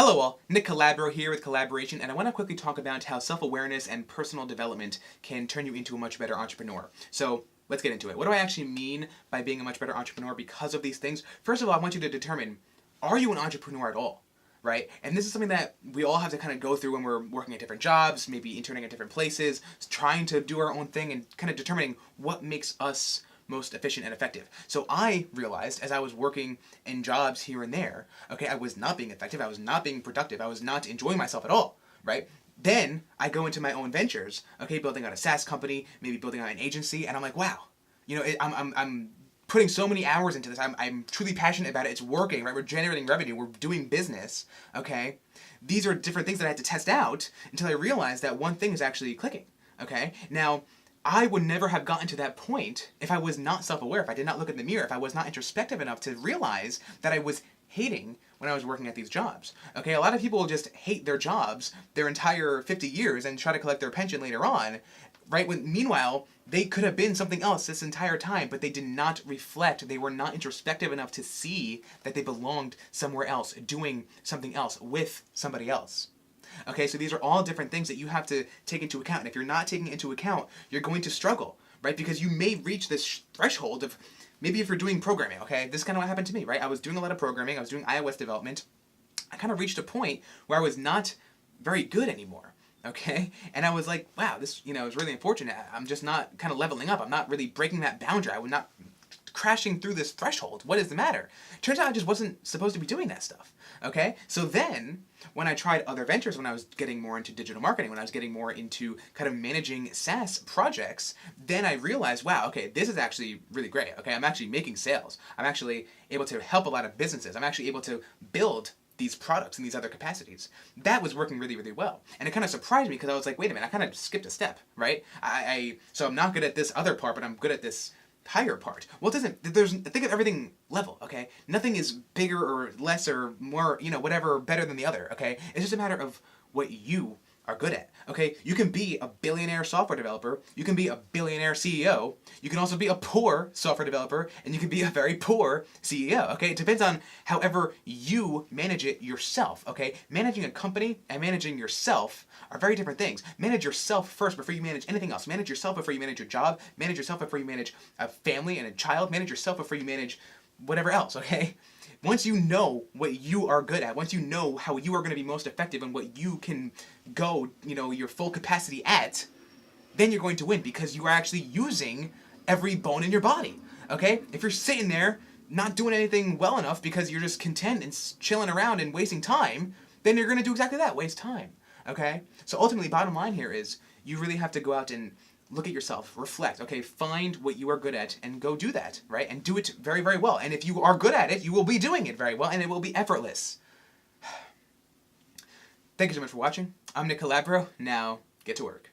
Hello all, Nick Calabro here with Collaboration, and I want to quickly talk about how self-awareness and personal development can turn you into a much better entrepreneur. So let's get into it. What do I actually mean by being a much better entrepreneur because of these things? First of all, I want you to determine, are you an entrepreneur at all? Right? And this is something that we all have to kind of go through when we're working at different jobs, maybe interning at different places, trying to do our own thing and kind of determining what makes us most efficient and effective. So I realized as I was working in jobs here and there, okay, I was not being effective, I was not being productive, I was not enjoying myself at all, right? Then I go into my own ventures, okay, building out a SaaS company, maybe building out an agency, and I'm like, wow, I'm putting so many hours into this. I'm truly passionate about it. It's working, right? We're generating revenue. We're doing business, okay? These are different things that I had to test out until I realized that one thing is actually clicking, okay? Now, I would never have gotten to that point if I was not self-aware, if I did not look in the mirror, if I was not introspective enough to realize that I was hating when I was working at these jobs. Okay, a lot of people just hate their jobs their entire 50 years and try to collect their pension later on, right? Meanwhile, they could have been something else this entire time, but they did not reflect. They were not introspective enough to see that they belonged somewhere else, doing something else with somebody else. Okay, so these are all different things that you have to take into account. And if you're not taking it into account, you're going to struggle, right? Because you may reach this threshold of, maybe if you're doing programming, okay? This is kind of what happened to me, right? I was doing a lot of programming. I was doing iOS development. I kind of reached a point where I was not very good anymore, okay? And I was like, wow, this, is really unfortunate. I'm just not kind of leveling up. I'm not really breaking that boundary. I would not crashing through this threshold. What is the matter? Turns out I just wasn't supposed to be doing that stuff. Okay? So then, when I tried other ventures, when I was getting more into digital marketing, when I was getting more into kind of managing SaaS projects, then I realized, wow, okay, this is actually really great. Okay, I'm actually making sales. I'm actually able to help a lot of businesses. I'm actually able to build these products in these other capacities. That was working really, really well. And it kind of surprised me because I was like, wait a minute, I kind of skipped a step, right? So I'm not good at this other part, but I'm good at this higher part. Well, think of everything level, okay? Nothing is bigger or less or more, whatever, better than the other, okay? It's just a matter of what you are good at, okay? You can be a billionaire software developer, you can be a billionaire CEO, you can also be a poor software developer, and you can be a very poor CEO, okay? It depends on however you manage it yourself, okay? Managing a company and managing yourself are very different things. Manage yourself first before you manage anything else. Manage yourself before you manage your job. Manage yourself before you manage a family and a child. Manage yourself before you manage whatever else, okay? Once you know what you are good at, once you know how you are going to be most effective and what you can go, your full capacity at, then you're going to win because you are actually using every bone in your body, okay? If you're sitting there not doing anything well enough because you're just content and chilling around and wasting time, then you're going to do exactly that, waste time, okay? So ultimately, bottom line here is you really have to go out and look at yourself, reflect, okay, find what you are good at and go do that, right? And do it very, very well. And if you are good at it, you will be doing it very well and it will be effortless. Thank you so much for watching. I'm Nick Calabro. Now, get to work.